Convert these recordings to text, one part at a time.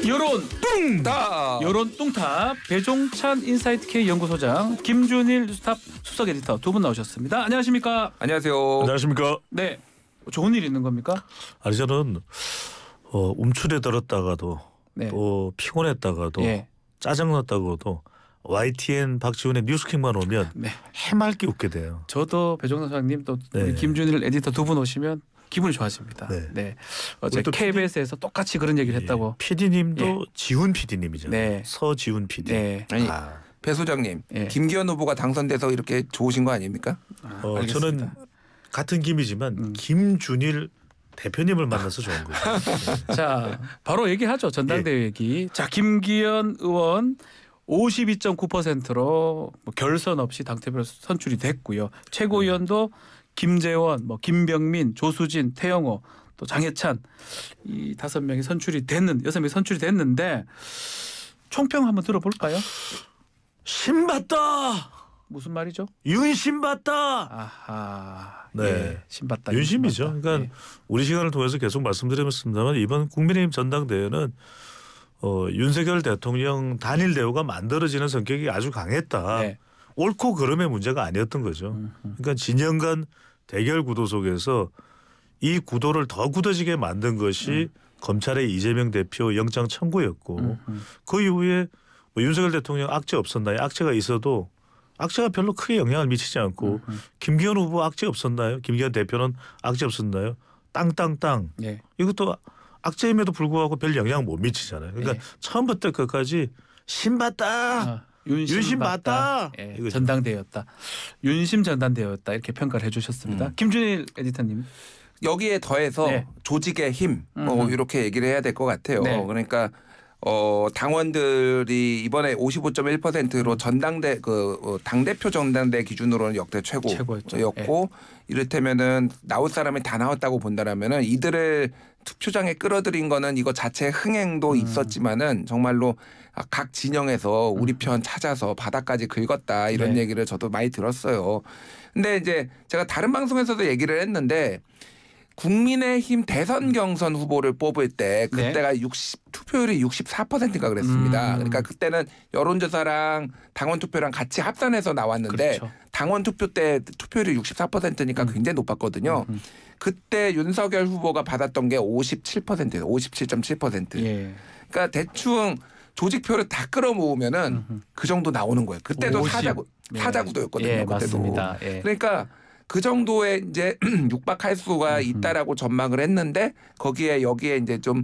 여론 뚱탑. 여론 뚱탑 배종찬 인사이트 K 연구소장 김준일 뉴스탑 수석 에디터 두 분 나오셨습니다. 안녕하십니까? 안녕하세요. 안녕하십니까? 네. 좋은 일 있는 겁니까? 아니 저는 움츠려 들었다가도 네. 또 피곤했다가도 예. 짜증났다가도 YTN 박지훈의 뉴스킹만 오면 네. 해맑게 웃게 돼요. 저도 배종찬 소장님 또 네. 우리 김준일 에디터 두 분 오시면 기분이 좋아집니다. 네. 네. 어제 우리 또 KBS에서 똑같이 그런 얘기를 했다고. PD님도 예. 지훈 PD님이잖아요. 네. 서지훈 PD. 네. 아니, 아, 배 소장님, 예. 김기현 후보가 당선돼서 이렇게 좋으신 거 아닙니까? 알겠습니다. 저는 같은 김이지만 김준일 대표님을 만나서 좋은 거예요. 자, 바로 얘기하죠. 전당대회 얘기. 자, 김기현 의원 52.9%로 뭐 결선 없이 당대표로 선출이 됐고요. 최고위원도 김재원, 뭐 김병민, 조수진, 태영호, 또 장해찬 이 5명이 선출이 됐는 6명이 선출이 됐는데 총평 한번 들어볼까요? 신받다. 무슨 말이죠? 윤신받다. 아하. 네. 예, 신받다. 윤심이죠. 윤심받다. 그러니까 예. 우리 시간을 통해서 계속 말씀드렸습니다만 이번 국민의힘 전당대회는 윤석열 대통령 단일 대우가 만들어지는 성격이 아주 강했다. 네. 옳고 그름의 문제가 아니었던 거죠. 그러니까 진영 간 대결 구도 속에서 이 구도를 더 굳어지게 만든 것이 검찰의 이재명 대표 영장 청구였고 그 이후에 뭐 윤석열 대통령 악재 없었나요? 악재가 있어도 악재가 별로 크게 영향을 미치지 않고 김기현 후보 악재 없었나요? 김기현 대표는 악재 없었나요? 땅땅땅. 네. 이것도 악재임에도 불구하고 별 영향 못 미치잖아요. 그러니까 네. 처음부터 끝까지 신받다. 윤심 맞다. 예, 이거죠. 전당대회였다. 윤심 전당대회였다. 이렇게 평가를 해주셨습니다. 김준일 에디터님. 여기에 더해서 네. 조직의 힘, 뭐 이렇게 얘기를 해야 될 것 같아요. 네. 그러니까 당원들이 이번에 55.1%로 전당대 당대표 전당대 기준으로는 역대 최고였죠. 최고였고 이를테면은 나올 사람이 다 나왔다고 본다라면은 이들을 투표장에 끌어들인 거는 이거 자체 흥행도 있었지만은 정말로 각 진영에서 우리 편 찾아서 바닥까지 긁었다 이런 네. 얘기를 얘기를 저도 많이 들었어요. 근데 이제 제가 다른 방송에서도 얘기를 했는데 국민의힘 대선 경선 후보를 뽑을 때 그때가 투표율이 64%인가 그랬습니다. 그러니까 그때는 여론조사랑 당원 투표랑 같이 합산해서 나왔는데 그렇죠. 당원 투표 때 투표율이 64%니까 굉장히 높았거든요. 그때 윤석열 후보가 받았던 게 57%예요. 57.7%. 예. 그러니까 대충 조직표를 다 끌어모으면은 그 정도 나오는 거예요. 그때도 50. 사자구도였거든요. 예, 그때도. 맞습니다. 예. 그러니까 그 정도의 이제 육박할 수가 있다라고 전망을 했는데 거기에 여기에 이제 좀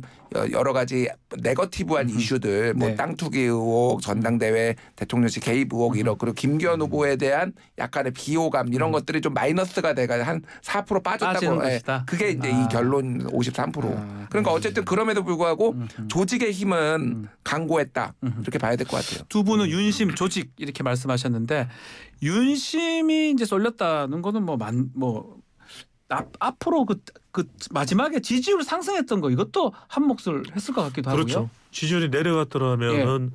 여러 가지 네거티브한 이슈들 뭐 네. 땅 투기 의혹, 전당대회 대통령실 개입 의혹 이런 그리고 김기현 후보에 대한 약간의 비호감 이런 것들이 좀 마이너스가 돼가 한 4% 빠졌다고. 빠지는 것이다. 그게 이제 이 결론 53%. 그러니까 어쨌든 그럼에도 불구하고 조직의 힘은 강고했다 이렇게 봐야 될 것 같아요. 두 분은 윤심 조직 이렇게 말씀하셨는데 윤심이 이제 쏠렸다는 거는 앞으로 그 마지막에 지지율 상승했던 거 이것도 한 몫을 했을 것 같기도 하고요. 그렇죠. 지지율이 내려갔더라면은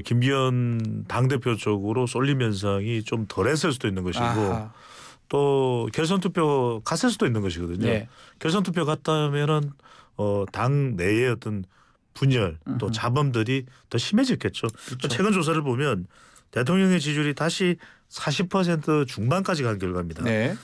김기현 당대표 쪽으로 쏠림 현상이 좀 덜했을 수도 있는 것이고 아하. 또 결선 투표 갔을 수도 있는 것이거든요. 네. 결선 투표 갔다면은 당 내의 어떤 분열 또 자범들이 더 심해졌겠죠. 그렇죠. 최근 조사를 보면 대통령의 지지율이 다시 40% 중반까지 간 결과입니다. 네.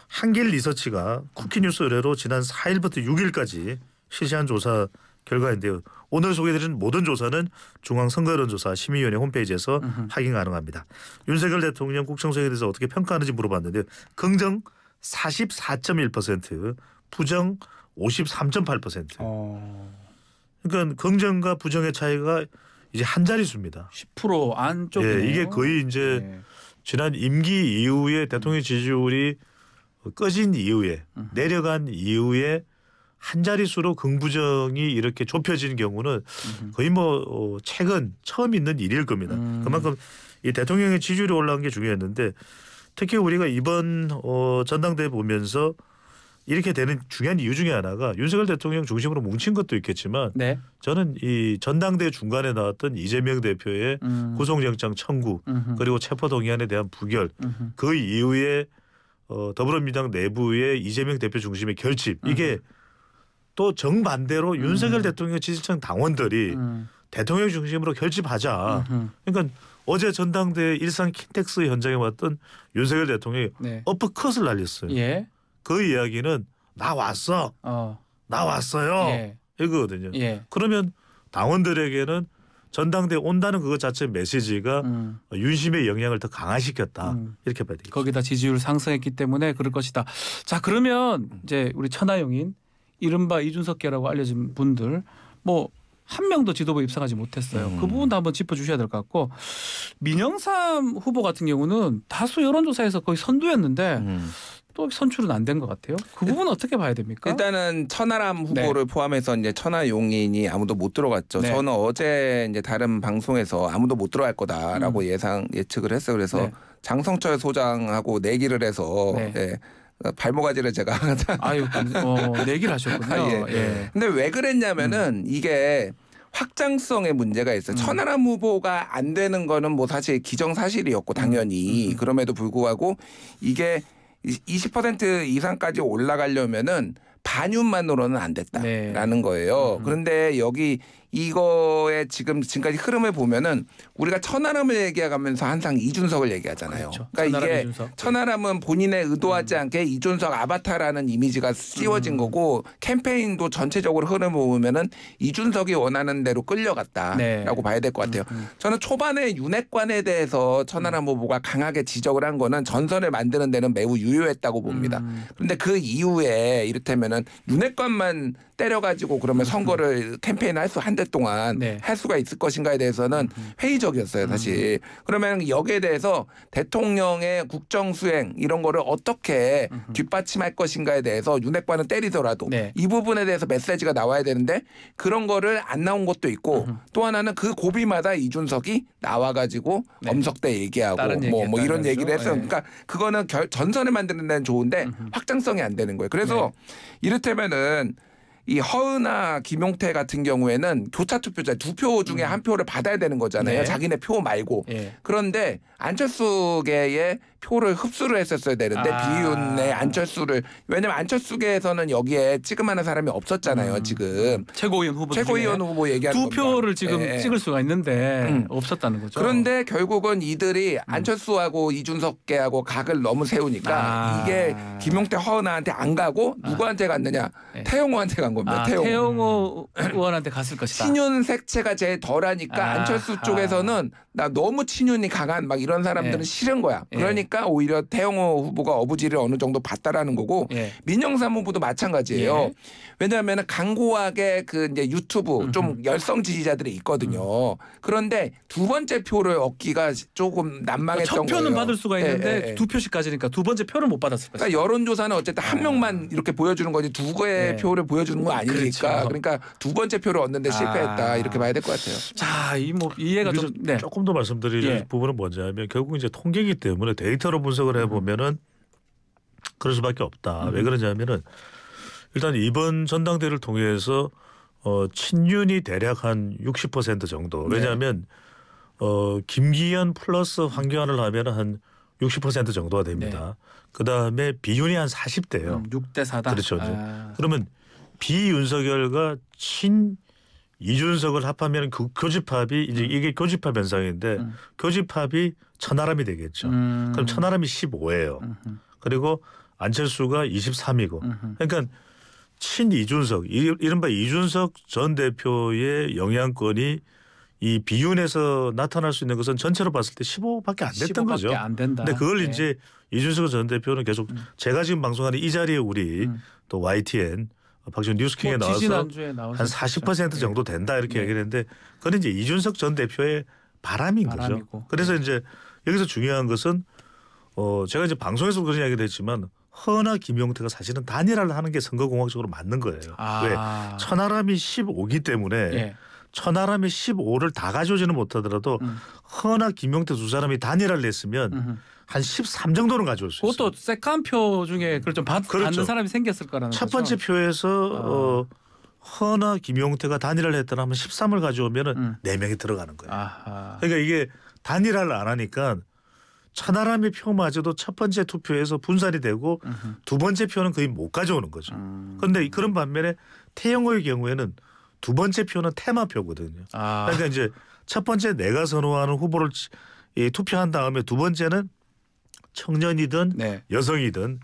한길 리서치가 쿠키뉴스 의뢰로 지난 4일부터 6일까지 실시한 조사 결과인데요. 오늘 소개해드린 모든 조사는 중앙선거여론조사 심의위원회 홈페이지에서 확인 가능합니다. 윤석열 대통령 국정수행에 대해서 어떻게 평가하는지 물어봤는데 긍정 44.1%, 부정 53.8%. 그러니까 긍정과 부정의 차이가 이제 한 자릿수입니다. 10% 안쪽이네요. 예, 이게 거의 이제 지난 임기 이후에 대통령 지지율이 꺼진 이후에 내려간 이후에 한 자릿수로 긍부정이 이렇게 좁혀지는 경우는 거의 최근 처음 있는 일일 겁니다. 그만큼 이 대통령의 지지율이 올라간 게 중요했는데 특히 우리가 이번 전당대회 보면서 이렇게 되는 중요한 이유 중에 하나가 윤석열 대통령 중심으로 뭉친 것도 있겠지만 네. 저는 이 전당대회 중간에 나왔던 이재명 대표의 구속영장 청구 그리고 체포동의안에 대한 부결 그 이후에 더불어민주당 내부의 이재명 대표 중심의 결집 이게 또 정반대로 윤석열 대통령 지지층 당원들이 대통령 중심으로 결집하자. 그러니까 어제 전당대회 일산 킨텍스 현장에 왔던 윤석열 대통령이 네. 어퍼컷을 날렸어요. 예. 그 이야기는 나 왔어. 나 왔어요. 예. 이거거든요. 예. 그러면 당원들에게는 전당대회 온다는 그것 자체 메시지가 윤심의 영향을 더 강화시켰다. 이렇게 봐야 되겠죠. 거기다 지지율 상승했기 때문에 그럴 것이다. 자, 그러면 이제 우리 천하용인 이른바 이준석계라고 알려진 분들 뭐 한 명도 지도부에 입성하지 못했어요. 그 부분도 한번 짚어주셔야 될 것 같고 민영삼 후보 같은 경우는 다수 여론조사에서 거의 선두였는데 또 선출은 안 된 것 같아요. 그 부분은 어떻게 봐야 됩니까? 일단은 천하람 후보를 포함해서 이제 천하용인이 아무도 못 들어갔죠. 네. 저는 어제 이제 다른 방송에서 아무도 못 들어갈 거다라고 예측을 했어요. 그래서 네. 장성철 소장하고 내기를 해서 네. 예, 발목아지를 제가 아유, 내기를 하셨군요. 예. 예. 근데 왜 그랬냐면은 이게 확장성의 문제가 있어요. 천하람 후보가 안 되는 거는 뭐 사실 기정사실이었고 당연히 그럼에도 불구하고 이게 20% 이상까지 올라가려면은 반윤만으로는 안 됐다라는 거예요. 그런데 여기 이거의 지금까지 흐름을 보면은 우리가 천하람을 얘기하면서 항상 이준석을 얘기하잖아요. 그렇죠. 그러니까 천하람, 이게 이준석. 천하람은 본인의 의도하지 않게 이준석 아바타라는 이미지가 씌워진 거고 캠페인도 전체적으로 흐름을 보면은 이준석이 원하는 대로 끌려갔다라고 네. 봐야 될 것 같아요. 저는 초반에 윤핵관에 대해서 천하람 후보가 강하게 지적을 한 거는 전선을 만드는 데는 매우 유효했다고 봅니다. 그런데 그 이후에 이를테면은 윤핵관만 때려가지고 그러면 선거를 캠페인을 한 달 동안 네. 할 수가 있을 것인가에 대해서는 회의적이었어요, 사실. 그러면 여기에 대해서 대통령의 국정 수행 이런 거를 어떻게 뒷받침할 것인가에 대해서 윤핵관은 때리더라도 네. 이 부분에 대해서 메시지가 나와야 되는데 그런 거를 안 나온 것도 있고 또 하나는 그 고비마다 이준석이 나와가지고 네. 엄석대 얘기하고 다른 뭐 얘기했다는 이런 거죠. 얘기를 했어요. 네. 그러니까 그거는 전선을 만드는 데는 좋은데 확장성이 안 되는 거예요. 그래서 이를테면은 이 허은하 김용태 같은 경우에는 교차 투표자 2표 중에 1표를 받아야 되는 거잖아요. 네. 자기네 표 말고. 예. 그런데 안철수계의 표를 흡수를 했었어야 되는데 비윤의 안철수를 왜냐면 안철수계에서는 여기에 찍음하는 사람이 없었잖아요. 지금. 최고위원 후보 최고위원 후보 얘기하는 두 표를 겁니다. 지금 예. 찍을 수가 있는데 없었다는 거죠. 그런데 결국은 이들이 안철수하고 이준석계하고 각을 너무 세우니까 이게 김용태 허은하한테 안 가고 누구한테 갔느냐. 네. 태영호한테 간 겁니다. 태영호 의원한테 갔을 것이다. 친윤 색채가 제일 덜하니까 안철수 쪽에서는 나 너무 친윤이 강한 막 이런 사람들은 예. 싫은 거야. 예. 그러니까 오히려 태영호 후보가 어부지를 어느 정도 봤다라는 거고 예. 민영삼 후보도 마찬가지예요. 예. 왜냐하면 강고하게 그 이제 유튜브 좀 열성 지지자들이 있거든요. 그런데 두 번째 표를 얻기가 조금 난망했던 첫 표는 거예요. 받을 수가 있는데 예, 예. 2표씩까지니까 두 번째 표를 못 받았을 것이다. 그러니까 여론조사는 어쨌든 한 명만 이렇게 보여주는 거지 두 개의 네. 표를 보여주는 건 아니니까. 그렇죠. 그러니까 두 번째 표를 얻는데 실패했다 이렇게 봐야 될 것 같아요. 자, 이해가 좀 네. 조금 더 말씀드릴 예. 부분은 뭐냐면 결국 이제 통계이기 때문에 데이터로 분석을 해보면은 그럴 수밖에 없다. 왜 그러냐면은 일단 이번 전당대회를 통해서 친윤이 대략 한 60% 정도. 왜냐하면 김기현 플러스 황교안을 하면 한 60% 정도가 됩니다. 그 다음에 비윤이 한 40대예요. 6대 4다. 그렇죠. 그러면 비윤석열과 친 이준석을 합하면 그 교집합이 이제 이게 교집합 현상인데 교집합이 천하람이 되겠죠. 그럼 천하람이 15예요. 그리고 안철수가 23이고. 그러니까 친 이준석 이른바 이준석 전 대표의 영향권이 이 비윤에서 나타날 수 있는 것은 전체로 봤을 때 15밖에 안 됐던 15밖에 거죠. 안 된다. 근데 그걸 네. 이제 이준석 전 대표는 계속 제가 지금 방송하는 이 자리에 우리 또 YTN 박지원 뉴스킹에 나와서 지지난주에 한 40% 정도 된다 이렇게 네. 얘기를 했는데 그건 이제 이준석 전 대표의 바람인 거죠. 바람이고. 그래서 이제 여기서 중요한 것은 제가 이제 방송에서 그런 이야기를 했지만 허나 김용태가 사실은 단일화를 하는 게 선거공학적으로 맞는 거예요. 왜? 천하람이 15기 때문에 예. 천하람이 15를 다 가져오지는 못하더라도 허나 김용태 두 사람이 단일화를 했으면 한 13 정도는 가져올 수 있어요. 그것도 세컨표 중에 그걸 좀 받는 그렇죠. 사람이 생겼을 거라는 첫 거죠. 번째 표에서 허나 김용태가 단일화를 했다면 하면 13을 가져오면은 4명이 들어가는 거예요. 아하. 그러니까 이게 단일화를 안 하니까 천하람의 표마저도 첫 번째 투표에서 분산이 되고 두 번째 표는 거의 못 가져오는 거죠. 그런데 그런 반면에 태영호의 경우에는 두 번째 표는 테마표거든요. 그러니까 이제 첫 번째 내가 선호하는 후보를 투표한 다음에 두 번째는 청년이든 네. 여성이든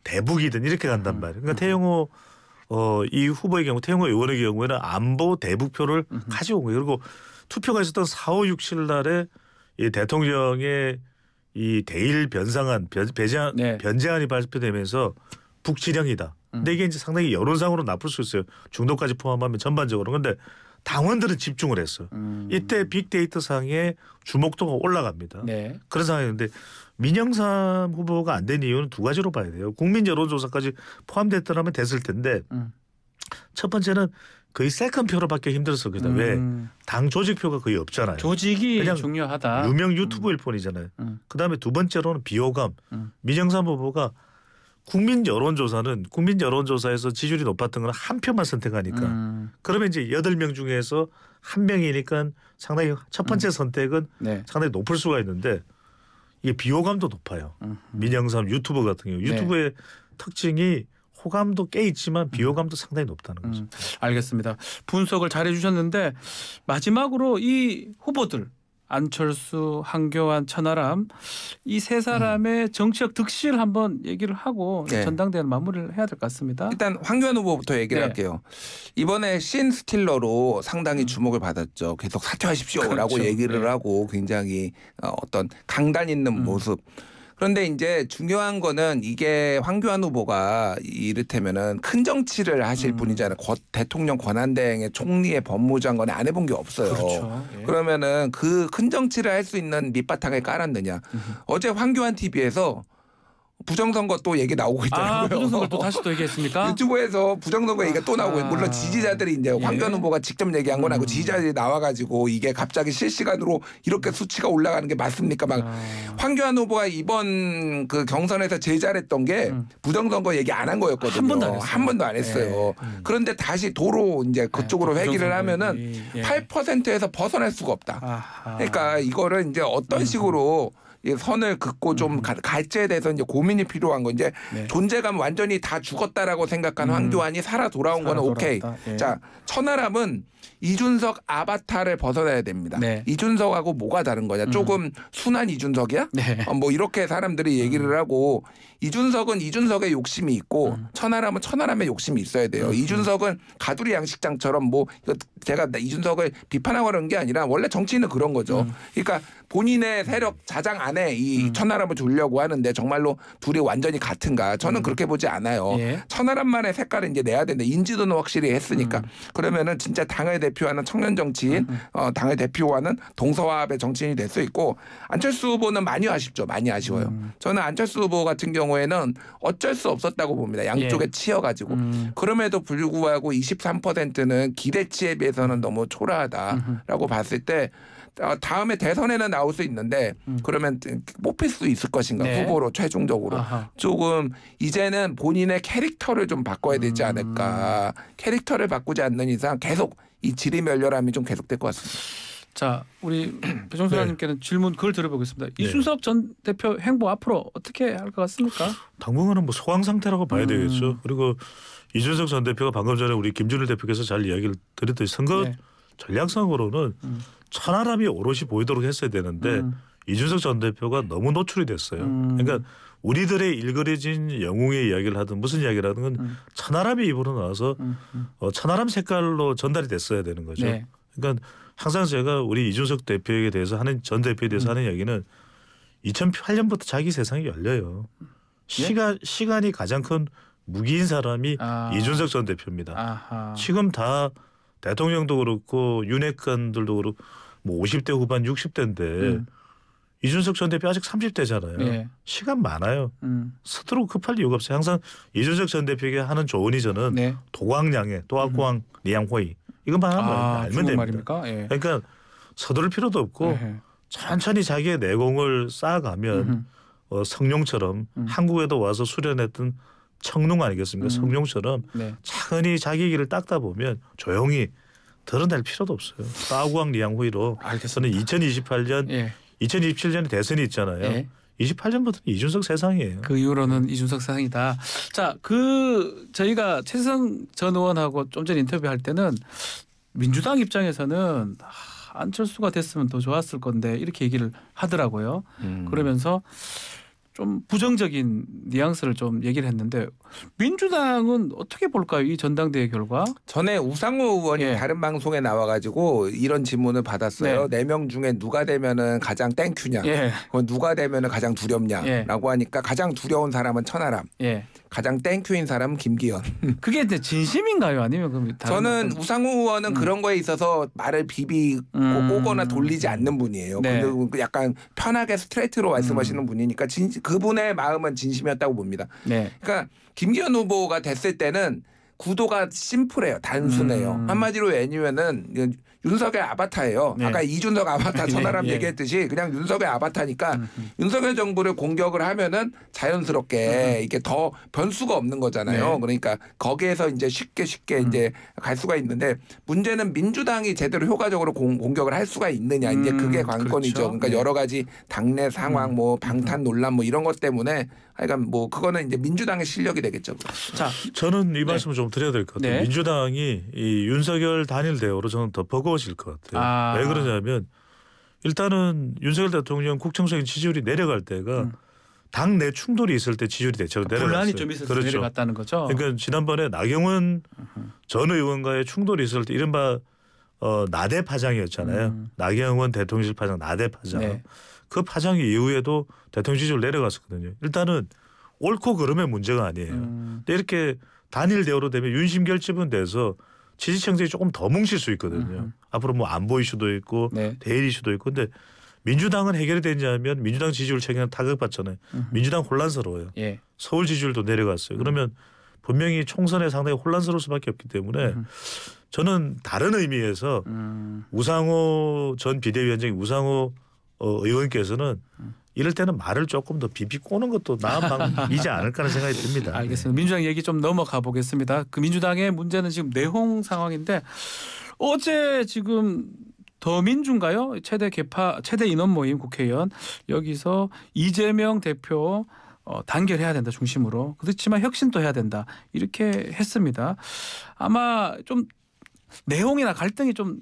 대북이든 이렇게 간단 말이에요. 그러니까 태영호 이 후보의 경우 태영호 의원의 경우에는 안보 대북표를 가져온 거예요. 그리고 투표가 있었던 4, 5, 6, 7 날에 이 대통령의 이 대일 변상안 변제안이 발표되면서 북지령이다. 근데 이게 이제 상당히 여론상으로 나쁠 수 있어요. 중도까지 포함하면 전반적으로. 그런데 당원들은 집중을 했어요. 이때 빅데이터 상에 주목도가 올라갑니다. 네. 그런 상황인데 민영삼 후보가 안 된 이유는 두 가지로 봐야 돼요. 국민 여론조사까지 포함됐더라면 됐을 텐데 첫 번째는 거의 세컨표로 받기 힘들었거든요. 왜? 당 조직표가 거의 없잖아요. 조직이 그냥 중요하다. 유명 유튜브일 뿐이잖아요. 그다음에 두 번째로는 비호감. 민영삼 후보가 국민 여론조사에서 지지율이 높았던 건 한 표만 선택하니까 그러면 이제 8명 중에서 한 명이니까 상당히 첫 번째 선택은 네. 상당히 높을 수가 있는데 이게 비호감도 높아요. 민영삼 유튜브 같은 경우 유튜브의 특징이 호감도 꽤 있지만 비호감도 상당히 높다는 거죠. 알겠습니다. 분석을 잘 해주셨는데 마지막으로 이 후보들 안철수, 한교안, 천하람 이 세 사람의 정치적 득실 한번 얘기를 하고 네. 전당대회는 마무리를 해야 될 것 같습니다. 일단 황교안 후보부터 얘기를 네. 할게요. 이번에 신 스틸러로 상당히 주목을 받았죠. 계속 사퇴하십시오라고 그렇죠. 얘기를 네. 하고 굉장히 어떤 강단 있는 모습. 그런데 이제 중요한 거는 이게 황교안 후보가 이를테면은 큰 정치를 하실 분이잖아요. 대통령 권한대행의 총리의 법무장관에 안 해본 게 없어요. 그렇죠. 예. 그러면은 그 큰 정치를 할 수 있는 밑바탕을 깔았느냐. 어제 황교안 TV에서 부정선거 또 얘기 나오고 있더라고요. 부정선거를 또 다시 또 얘기했습니까? 유튜브에서 부정선거 얘기가 또 나오고 물론 지지자들이 이제 황교안 후보가 직접 얘기한 건 아니고 지지자들이 나와가지고 이게 갑자기 실시간으로 이렇게 수치가 올라가는 게 맞습니까? 막 황교안 후보가 이번 그 경선에서 제일 잘했던 게 부정선거 얘기 안 한 거였거든요. 한 번도 안 했어요. 그런데 다시 도로 이제 그쪽으로 회귀를 하면은 8%에서 벗어날 수가 없다. 아하. 그러니까 이거를 이제 어떤 식으로 이 선을 긋고 좀 갈지에 대해서 이제 고민이 필요한 건 이제 존재감 완전히 다 죽었다라고 생각한 황교안이 살아 돌아온 거는 오케이. 예. 자, 천하람은 이준석 아바타를 벗어나야 됩니다. 네. 이준석하고 뭐가 다른 거냐? 조금 순한 이준석이야? 네. 뭐 이렇게 사람들이 얘기를 하고 이준석은 이준석의 욕심이 있고 천하람은 천하람의 욕심이 있어야 돼요. 이준석은 가두리 양식장처럼 뭐 이거 제가 이준석을 비판하고 그런 게 아니라 원래 정치인은 그런 거죠. 그러니까 본인의 세력 자장 안에 이 천하람을 두려고 하는데 정말로 둘이 완전히 같은가? 저는 그렇게 보지 않아요. 예. 천하람만의 색깔을 이제 내야 되는데 인지도는 확실히 했으니까 그러면은 진짜 당을 대표하는 청년 정치인, 당을 대표하는 동서화합의 정치인이 될 수 있고 안철수 후보는 많이 아쉽죠. 많이 아쉬워요. 저는 안철수 후보 같은 경우에는 어쩔 수 없었다고 봅니다. 양쪽에 치여가지고 그럼에도 불구하고 23%는 기대치에 비해서는 너무 초라하다라고 봤을 때. 다음에 대선에는 나올 수 있는데 그러면 뽑힐 수 있을 것인가 네. 후보로 최종적으로 아하. 조금 이제는 본인의 캐릭터를 좀 바꿔야 되지 않을까. 캐릭터를 바꾸지 않는 이상 계속 이 지리멸렬함이 좀 계속될 것 같습니다. 자, 우리 배종수라님께는 질문 그걸 들어보겠습니다. 네. 이준석 전 대표 행보 앞으로 어떻게 할 것 같습니까? 당분간은 뭐 소강 상태라고 봐야 되겠죠. 그리고 이준석 전 대표가 방금 전에 우리 김준일 대표께서 잘 이야기를 드렸듯이 선거 네. 전략상으로는 천하람이 오롯이 보이도록 했어야 되는데 이준석 전 대표가 너무 노출이 됐어요. 그러니까 우리들의 일그러진 영웅의 이야기를 하든 무슨 이야기를 하든 건 천하람이 입으로 나와서 천하람 색깔로 전달이 됐어야 되는 거죠. 네. 그러니까 항상 제가 우리 이준석 대표에 대해서 하는 전 대표에 대해서 하는 이야기는 2008년부터 자기 세상이 열려요. 시간이 가장 큰 무기인 사람이 이준석 전 대표입니다. 아하. 지금 다 대통령도 그렇고 윤핵관들도 그렇고 뭐 50대 후반 60대인데 이준석 전 대표 아직 30대잖아요. 네. 시간 많아요. 서두르고 급할 이유가 없어요. 항상 이준석 전 대표에게 하는 조언이 저는 네. 도광량에 도학광 리양호이 이것만 알면 됩니다. 말입니까? 예. 그러니까 서두를 필요도 없고 천천히 자기의 내공을 쌓아가면 성룡처럼 한국에도 와서 수련했던 청룡 아니겠습니까? 성룡처럼 네. 차근히 자기 길을 닦다 보면 조용히 드러낼 필요도 없어요. 따구왕 리양호이로. 알겠습니다. 저는 2028년, 예. 2027년에 대선이 있잖아요. 예. 28년부터는 이준석 세상이에요. 그 이후로는 이준석 세상이다. 자, 저희가 최수성 전 의원하고 좀 전에 인터뷰할 때는 민주당 입장에서는 안철수가 됐으면 더 좋았을 건데 이렇게 얘기를 하더라고요. 그러면서 좀 부정적인 뉘앙스를 좀 얘기를 했는데 민주당은 어떻게 볼까요? 이 전당대회 결과? 전에 우상호 의원이 예. 다른 방송에 나와가지고 이런 질문을 받았어요. 네 명 중에 누가 되면은 가장 땡큐냐, 예. 그건 누가 되면은 가장 두렵냐라고 하니까 가장 두려운 사람은 천하람, 예. 가장 땡큐인 사람은 김기현. 그게 이제 진심인가요? 아니면 그럼 다른 저는 어떤- 우상호 의원은 그런 거에 있어서 말을 비비고 꼬거나 돌리지 않는 분이에요. 네. 그리고 약간 편하게 스트레이트로 말씀하시는 분이니까 그분의 마음은 진심이었다고 봅니다. 네. 그러니까 김기현 후보가 됐을 때는 구도가 심플해요. 단순해요. 한마디로 왜냐면은 윤석열 아바타예요. 네. 아까 이준석 아바타 천하람 예. 얘기했듯이 그냥 윤석열 아바타니까 윤석열 정부를 공격을 하면은 자연스럽게 이게 더 변수가 없는 거잖아요. 네. 그러니까 거기에서 이제 쉽게 이제 갈 수가 있는데 문제는 민주당이 제대로 효과적으로 공격을 할 수가 있느냐. 이제 그게 관건이죠. 그렇죠. 그러니까 네. 여러 가지 당내 상황 뭐 방탄 논란 뭐 이런 것 때문에 하여간 뭐 그거는 이제 민주당의 실력이 되겠죠. 자, 저는 이 말씀을 좀 드려야 될 것 같아요. 네. 민주당이 이 윤석열 단일 대우로 저는 더 버거워질 것 같아요. 왜 그러냐면 일단은 윤석열 대통령 국정적인 지지율이 내려갈 때가 당 내 충돌이 있을 때 지지율이 대체로 내려갔어요. 분란이 좀 있어서 그렇죠. 내려갔다는 거죠. 그러니까 지난번에 나경원 전 의원과의 충돌이 있을 때 이른바 나대 파장이었잖아요. 나경원 대통령실 파장, 나대 파장. 네. 그 파장 이후에도 대통령 지지율 내려갔었거든요. 일단은 옳고 그름의 문제가 아니에요. 근데 이렇게 단일 대우로 되면 윤심 결집은 돼서 지지층들이 조금 더 뭉칠 수 있거든요. 앞으로 뭐 안보 이슈도 있고 네. 대일 이슈도 있고. 근데 민주당은 해결이 되냐면 민주당 지지율 최근에 타격받잖아요. 민주당 혼란스러워요. 예. 서울 지지율도 내려갔어요. 그러면 분명히 총선에 상당히 혼란스러울 수밖에 없기 때문에 저는 다른 의미에서 우상호 전 비대위원장이 우상호 의원께서는 이럴 때는 말을 조금 더 비비 꼬는 것도 나은 방법이지 않을까 하는 생각이 듭니다. 알겠습니다. 민주당 얘기 좀 넘어가 보겠습니다. 그 민주당의 문제는 지금 내홍 상황인데 어제 지금 더민주인가요? 최대 인원 모임 국회의원 여기서 이재명 대표 단결해야 된다 중심으로. 그렇지만 혁신도 해야 된다 이렇게 했습니다. 아마 좀 내홍이나 갈등이 좀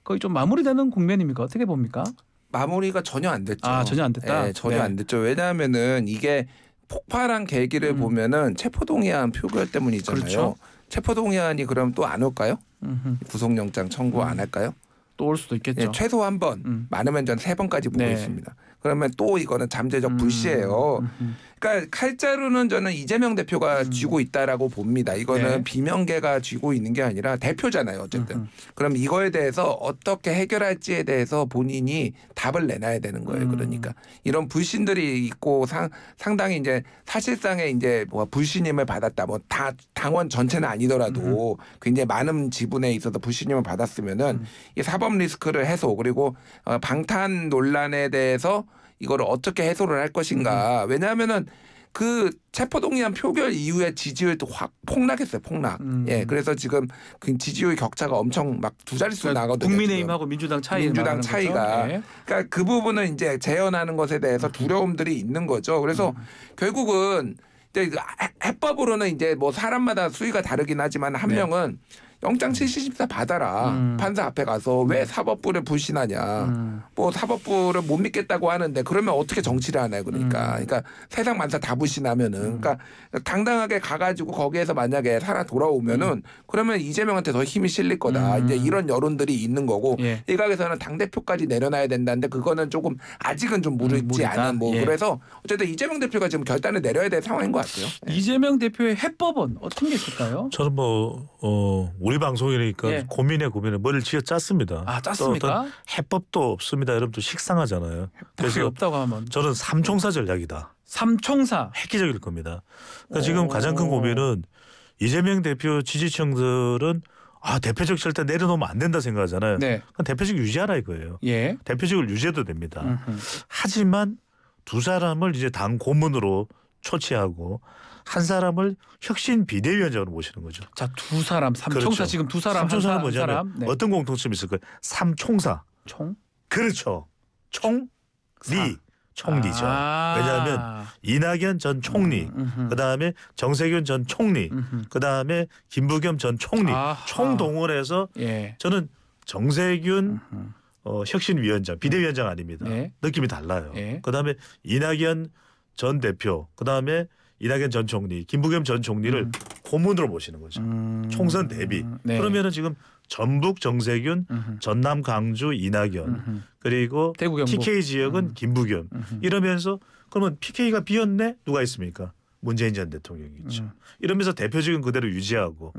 거의 좀 마무리되는 국면입니까? 어떻게 봅니까? 마무리가 전혀 안 됐죠. 아, 전혀 안 됐다. 네, 전혀 네. 안 됐죠. 왜냐하면은 이게 폭발한 계기를 보면은 체포동의안 표결 때문이잖아요. 그렇죠. 체포동의안이 그럼 또 안 올까요? 구속영장 청구 안 할까요? 또 올 수도 있겠죠. 예, 최소 한 번, 많으면 전 3번까지 보고 네. 있습니다. 그러면 또 이거는 잠재적 불씨예요. 그러니까 칼자루는 저는 이재명 대표가 쥐고 있다라고 봅니다. 이거는 네. 비명계가 쥐고 있는 게 아니라 대표잖아요. 어쨌든. 그럼 이거에 대해서 어떻게 해결할지에 대해서 본인이 답을 내놔야 되는 거예요. 그러니까 이런 불신들이 있고 상당히 이제 사실상의 이제 뭐 불신임을 받았다. 뭐 다 당원 전체는 아니더라도 굉장히 많은 지분에 있어서 불신임을 받았으면은 이 사법 리스크를 해소 그리고 방탄 논란에 대해서 이걸 어떻게 해소를 할 것인가. 왜냐하면은 그 체포동의안 표결 이후에 지지율도 확 폭락했어요. 폭락. 예, 그래서 지금 그 지지율 격차가 엄청 막 두 자릿수 나거든요. 국민의힘하고 민주당 차이 민주당 차이가. 예. 그러니까 그 부분은 이제 재현하는 것에 대해서 두려움들이 있는 거죠. 그래서 결국은 이제 해법으로는 이제 뭐 사람마다 수위가 다르긴 하지만 한 명은 영장 7심사 받아라. 판사 앞에 가서 왜 사법부를 불신하냐. 뭐 사법부를 못 믿겠다고 하는데 그러면 어떻게 정치를 하나요. 그러니까 세상 만사 다 불신하면은 그러니까 당당하게 가가지고 거기에서 만약에 살아 돌아오면은 그러면 이재명한테 더 힘이 실릴 거다. 이제 이런 여론들이 있는 거고 예. 일각에서는 당대표까지 내려놔야 된다는데 그거는 조금 아직은 좀 무르지 무리다. 않은 뭐 예. 그래서 어쨌든 이재명 대표가 지금 결단을 내려야 될 상황인 것 같아요. 이재명 대표의 해법은 어떤 게 있을까요? 저는 우리 방송이니까 예. 고민에 머리를 쥐어 짰습니다. 아, 또 짰습니까? 어떤 해법도 없습니다. 여러분 또 식상하잖아요. 답이 그래서 없다고 하면 저는 삼총사 전략이다. 삼총사. 획기적일 겁니다. 그러니까 지금 가장 큰 고민은 이재명 대표 지지층들은 대표적 절대 내려놓으면 안 된다 생각하잖아요. 네. 그럼 대표적 유지하라 이거예요. 예. 대표직을 유지해도 됩니다. 하지만 두 사람을 이제 당 고문으로 초치하고 한 사람을 혁신 비대위원장으로 모시는 거죠. 자, 두 사람 삼총사 그렇죠. 지금 두 사람 삼총사는 한 뭐냐면 사람. 네. 어떤 공통점이 있을까요? 삼총사. 총. 그렇죠. 총, 리, 총리죠. 왜냐하면 이낙연 전 총리, 그다음에 정세균 전 총리, 그다음에 김부겸 전 총리 총동원해서 예. 저는 정세균 혁신위원장, 비대위원장 아닙니다. 네. 느낌이 달라요. 네. 그다음에 이낙연 전 대표, 그다음에 이낙연 전 총리, 김부겸 전 총리를 고문으로 모시는 거죠. 총선 대비. 네. 그러면은 지금 전북 정세균, 전남 강주 이낙연, 그리고 대구 경북. TK 지역은 김부겸. 이러면서 그러면 PK가 비었네? 누가 있습니까? 문재인 전 대통령이 있죠. 이러면서 대표직은 그대로 유지하고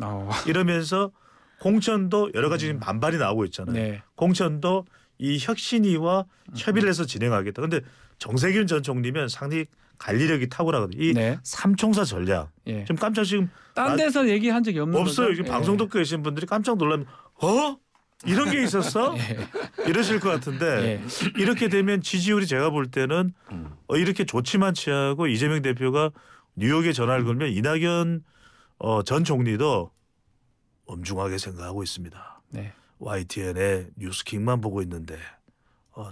이러면서 공천도 여러 가지 지금 반발이 나오고 있잖아요. 네. 공천도 이 혁신위와 협의를 해서 진행하겠다. 그런데 정세균 전 총리면 상당히 관리력이 탁월하거든요. 이 네. 삼총사 전략. 예. 좀 깜짝 지금 딴 데서 얘기한 적이 없는 없어요. 거죠? 지금 예. 방송 듣고 계신 분들이 깜짝 놀라면 이런 게 있었어? 이러실 것 같은데 이렇게 되면 지지율이 제가 볼 때는 이렇게 좋지만치 하고 이재명 대표가 뉴욕에 전화를 걸면 이낙연 전 총리도 엄중하게 생각하고 있습니다. 네. YTN의 뉴스킹만 보고 있는데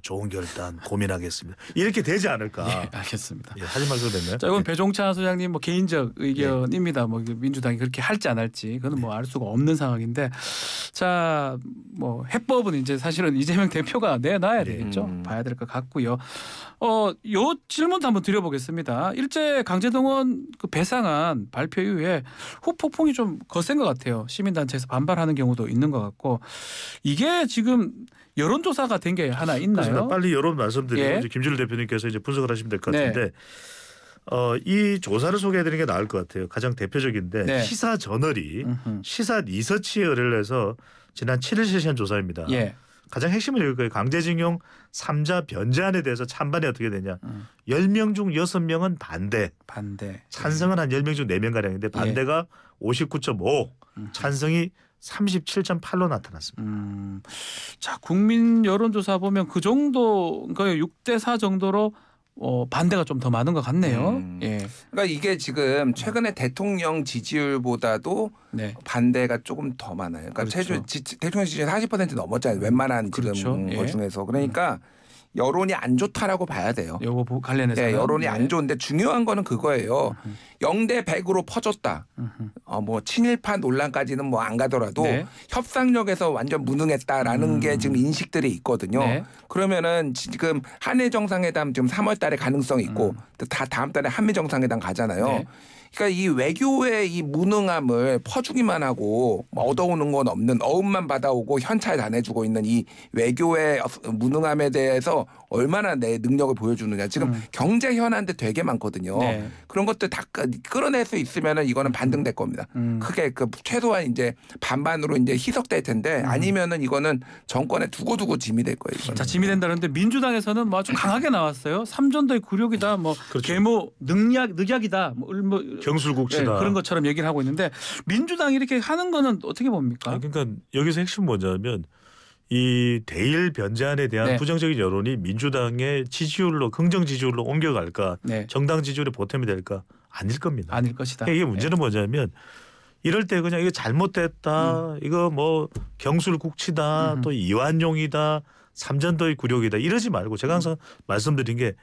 좋은 결단 고민하겠습니다. 이렇게 되지 않을까. 예, 알겠습니다. 예, 하지 말고 됐네요. 자, 이건 배종찬 소장님 뭐 개인적 의견입니다. 뭐 민주당이 그렇게 할지 안 할지 그건 뭐 알 수가 없는 상황인데, 자, 뭐 해법은 이제 사실은 이재명 대표가 내놔야 되겠죠. 봐야 될 것 같고요. 요 질문도 한번 드려보겠습니다. 일제 강제동원 그 배상안 발표 이후에 후폭풍이 좀 거센 것 같아요. 시민단체에서 반발하는 경우도 있는 것 같고, 이게 지금 여론조사가 된 게 하나 있나요? 빨리 여론 말씀드리고 예. 이제 김준일 대표님께서 이제 분석을 하시면 될 것 네. 같은데 이 조사를 소개해드리는 게 나을 것 같아요. 가장 대표적인데 네. 시사 저널이 시사 리서치에 의뢰를 해서 지난 7일 실시한 조사입니다. 예. 가장 핵심을 읽을 거예요. 강제징용 3자 변제안에 대해서 찬반이 어떻게 되냐. 10명 중 6명은 반대. 찬성은 한 10명 중 4명가량인데 반대가 59.5, 찬성이 37.8로 나타났습니다. 자, 국민 여론조사 보면 그 정도, 그러니까 6대4 정도로 반대가 좀 더 많은 것 같네요. 예. 그러니까 이게 지금 최근에 대통령 지지율보다도 네. 반대가 조금 더 많아요. 그러니까 그렇죠. 대통령 지지율 40% 넘었잖아요. 웬만한 그렇죠. 지금 예. 것 중에서. 그러니까 여론이 안 좋다라고 봐야 돼요. 요거 관련해서 네, 여론이 안 좋은데 중요한 거는 그거예요. 0대 100으로 퍼졌다. 뭐 친일파 논란까지는 뭐 안 가더라도 네. 협상력에서 완전 무능했다라는 게 지금 인식들이 있거든요. 네. 그러면은 지금 한일 정상회담 지금 3월달에 가능성이 있고 다 다음 달에 한미 정상회담 가잖아요. 네. 그러니까 이 외교의 이 무능함을 퍼주기만 하고 뭐 얻어오는 건 없는 어음만 받아오고 현찰 다 내주고 있는 이 외교의 무능함에 대해서 얼마나 내 능력을 보여주느냐. 지금 경제 현안도 되게 많거든요. 네. 그런 것들 다 끌어낼 수 있으면은 이거는 반등될 겁니다. 크게 그 최소한 이제 반반으로 이제 희석될 텐데 아니면은 이거는 정권에 두고두고 짐이 될 거예요. 이거는. 자, 짐이 된다는데 민주당에서는 뭐 아주 강하게 나왔어요. 삼전도의 굴욕이다, 뭐 그렇죠. 계모 늑약이다, 뭐 경술국치다. 네, 그런 것처럼 얘기를 하고 있는데 민주당이 이렇게 하는 거는 어떻게 봅니까? 그러니까 여기서 핵심 뭐냐면 이 대일 변제안에 대한 네. 부정적인 여론이 민주당의 지지율로 긍정 지지율로 옮겨갈까, 네. 정당 지지율에 보탬이 될까? 아닐 겁니다. 아닐 것이다. 이게 문제는 뭐냐면 이럴 때 그냥 이거 잘못됐다, 이거 뭐 경술국치다, 또 이완용이다, 삼전도의 굴욕이다 이러지 말고 제가 항상 말씀드린 게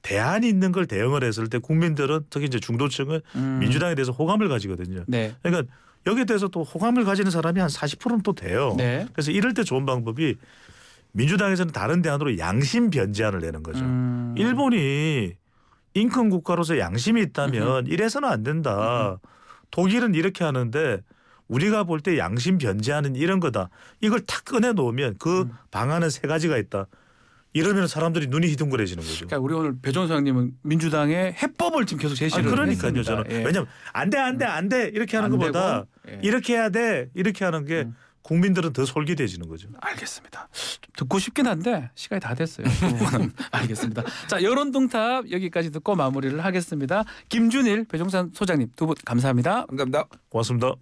대안이 있는 걸 대응을 했을 때 국민들은 특히 이제 중도층은 민주당에 대해서 호감을 가지거든요. 네. 그러니까 여기에 대해서 또 호감을 가지는 사람이 한 40%는 또 돼요. 네. 그래서 이럴 때 좋은 방법이 민주당에서는 다른 대안으로 양심 변제안을 내는 거죠. 일본이 인권 국가로서 양심이 있다면 이래서는 안 된다. 독일은 이렇게 하는데 우리가 볼 때 양심 변제안은 이런 거다. 이걸 탁 꺼내 놓으면 그 방안은 세 가지가 있다. 이러면 사람들이 눈이 희둥그레지는 거죠. 그러니까 우리 오늘 배종 소장님은 민주당의 해법을 지금 계속 제시를 그러니까요. 했습니다. 저는 예. 왜냐하면 안 돼 이렇게 하는 안 것보다 되고, 예. 이렇게 해야 돼 이렇게 하는 게 국민들은 더 솔깃해지는 거죠. 알겠습니다. 좀 듣고 싶긴 한데 시간이 다 됐어요. 그 부분은. 알겠습니다. 자, 여론동탑 여기까지 듣고 마무리를 하겠습니다. 김준일 배종찬 소장님 두 분 감사합니다. 감사합니다. 고맙습니다.